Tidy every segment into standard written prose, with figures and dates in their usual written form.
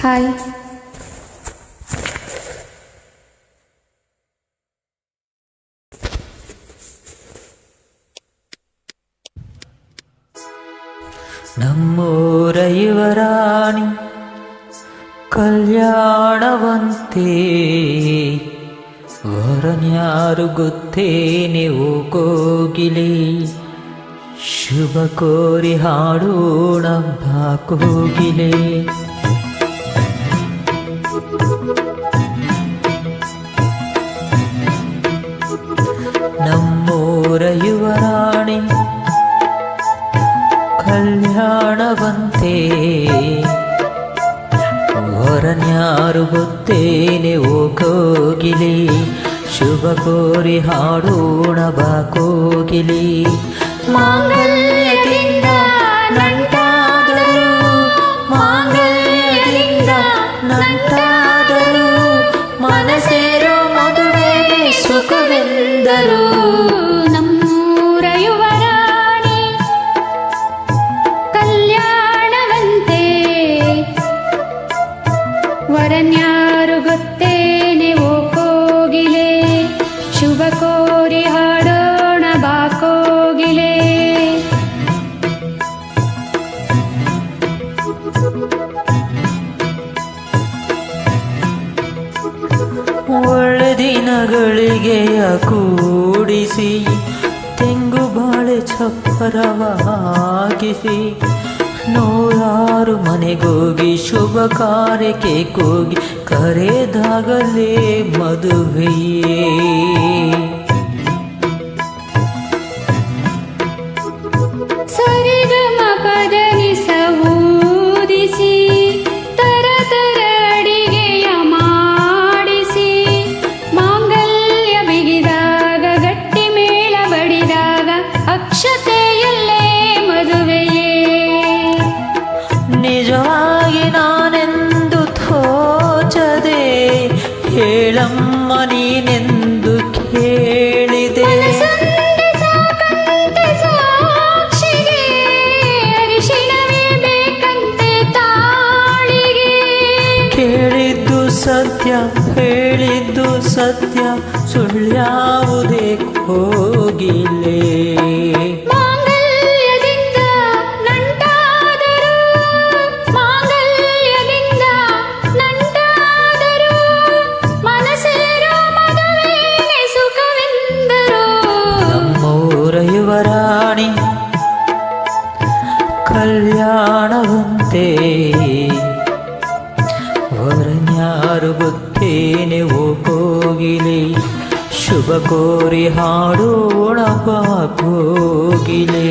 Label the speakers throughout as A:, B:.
A: Hi.
B: ನಮ್ಮೂರ ಯುವರಾಣಿ ಕಲ್ಯಾಣವಂತೆ, ವರನ್ಯಾರು ಗೊತ್ತೇನೆ ಓ ಕೋಗಿಲೆ, ಶುಭ ಕೋರಿ ಹಾಡೋಣ ಬಾ ಕೋಗಿಲೆ. ನಮ್ಮೂರ ಯುವರಾಣಿ ಕಲ್ಯಾಣವಂತೆ, ವರನ್ಯಾರು ಗೊತ್ತೇನೆ ಓ ಕೋಗಿಲೆ, ಶುಭ ಕೋರಿ ಹಾಡೋಣ ಬಾ ಕೋಗಿಲೆ. ಮಾಂಗಲ್ಯದಿಂದ ನಂಟಾದರು, ಮಾಂಗಲ್ಯದಿಂದ ನಂಟಾದರು, ಮನಸೇರೋ ಮದುವೆಗೆ ಸುಖವೆಂದರು.
A: ನಮ್ಮೂರ ಯುವರಾಣಿ ಕಲ್ಯಾಣವಂತೆ, ವರನ್ಯಾರು ಗೊತ್ತೇನೆ ಓ ಕೋಗಿಲೆ, ಶುಭ ಕೋರಿ ಹಾಡೋಣ ಬಾ ಕೋಗಿಲೆ.
B: ಒಳ್ಳೆ ದಿನಗಳಿಗೆಯ ಕೂಡಿಸಿ, ತೆಂಗು ಬಾಳೆ ಚಪ್ಪರವ ಹಾಕಿಸಿ, ನೂರಾರು ಮನೆಗೋಗಿ ಶುಭ ಕಾರ್ಯಕ್ಕೆ ಕೂಗಿ, ಕರೆದಾಗಲೇ ಮದುವೆಯೇ.
A: ಸರಿಗಮ ಪದನಿಸ ಊದಿಸಿ, ತರ ತರ ಅಡಿಗೆಯ ಮಾಡಿಸಿ, ಮಾಂಗಲ್ಯ ಬಿಗಿದಾಗ ಗಟ್ಟಿ ಮೇಳ ಬಡಿದಾಗ, ಅಕ್ಷತೆಯಲ್ಲೇ ಮದುವೆಯೇ.
B: ನಿಜವಾಗಿ ನಾನೆಂದು ತೋಚದೆ, ಹೇಳಮ್ಮ ನೀನೆಂದು ಕೇಳಿದೆ.
A: ಮನಸೊಂದೆ ಸಾಕಂತೆ ಸಾಕ್ಷಿಗೆ, ಅರಿಶಿಣವೇ ಬೇಕಂತೆ ತಾಳಿಗೆ.
B: ಕೇಳಿದ್ದು ಸತ್ಯ, ಹೇಳಿದ್ದು ಸತ್ಯ, ಸುಳ್ಳ್ಯಾವುದೇ ಕೋಗಿಲೆ.
A: ಮಾಂಗಲ್ಯದಿಂದ ನಂಟಾದರು, ಮಾಂಗಲ್ಯದಿಂದ ನಂಟಾದರು, ಮನಸೇರೋ ಮದುವೆಗೆ ಸುಖವೆಂದರು.
B: ನಮ್ಮೂರ ಯುವರಾಣಿ ಕಲ್ಯಾಣವಂತೆ, ವರನ್ಯಾರು ಗೊತ್ತೇನೆ ಓ ಕೋಗಿಲೆ, ಶುಭ ಕೋರಿ ಹಾಡೋಣ ಬಾ ಕೋಗಿಲೆ.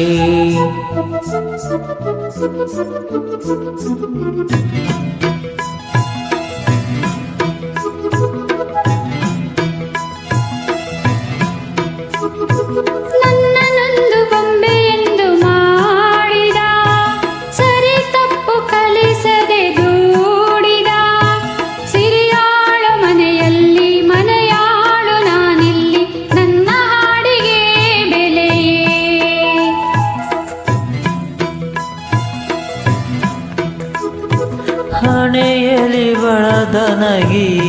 A: ನನ್ನನೊಂದು ಬೊಂಬೆಯೆಂದು ಮಾಡಿದ, ಸರಿ ತಪ್ಪು ಕಲಿಸದೆ ದೂಡಿದ, ಸಿರಿಯಾಳ ಮನೆಯಲ್ಲಿ ಮನೆಯಾಳು ನಾನಿಲ್ಲಿ, ನನ್ನ ಹಾಡಿಗೆ ಬೆಲೆಯೇ.
B: ಹಣೆಯಲ್ಲಿ ಬಳದನಗೀಚಿದ,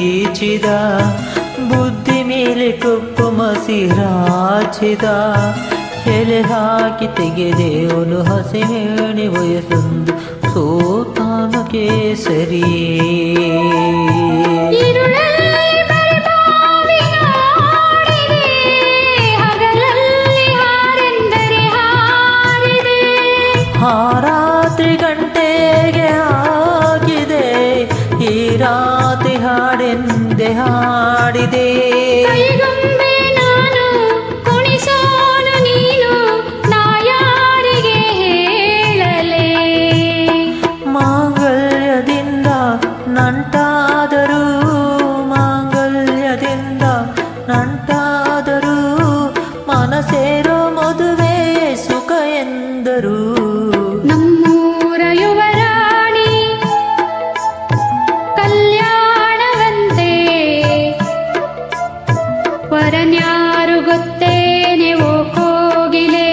B: ಬುದ್ಧಿ ಮೇಲೆ ಕಪ್ಪು ಮಸಿರಾಚಿದ, ಎಲೆ ಹಾಕಿ ತೆಗೆದೇವನು ಹಸಿಮೇಣಿ ವಯಸ್ಸೊಂದು ಸೋತಾಮ ಕೇಸರಿಯೇ.
A: ഇരുളಲ್ಲಿ ಬರಿಬಾವಿ ನೋಡಿದೆ, ಹಗಲಲ್ಲಿ ಹಾರೆಂದರೆ ಹಾರಿದೆ.
B: ರಾತ್ರಿ ಗಂಟೆಗೆ ಹಾಕಿದೆ, ಈ ರಾತ್ರಿ ಹಾಡೆಂದೆ ಹಾಡಿದೆ.
A: ಕೈಗೊಂಬೆ ನಾನು ಕುಣಿಸೋನು ನೀನು, ನಾ ಯಾರಿಗೆ ಹೇಳಲೇ.
B: ಮಾಂಗಲ್ಯದಿಂದ ನಂಟಾದರು, ಮಾಂಗಲ್ಯದಿಂದ ನಂಟಾದರು, ಮನಸೇರೋ ಮದುವೆ ಸುಖ ಎಂದರು.
A: ನಮ್ಮೂರ ಯುವರಾಣಿ ಕಲ್ಯಾಣವಂತೆ, ವರನ್ಯಾರು ಗೊತ್ತೇನೆ ಓ ಕೋಗಿಲೆ,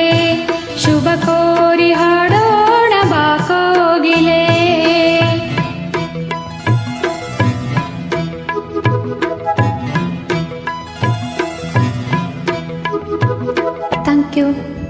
A: ಶುಭ ಕೋರಿ ಹಾಡೋಣ ಬಾ ಕೋಗಿಲೆ. Thank you.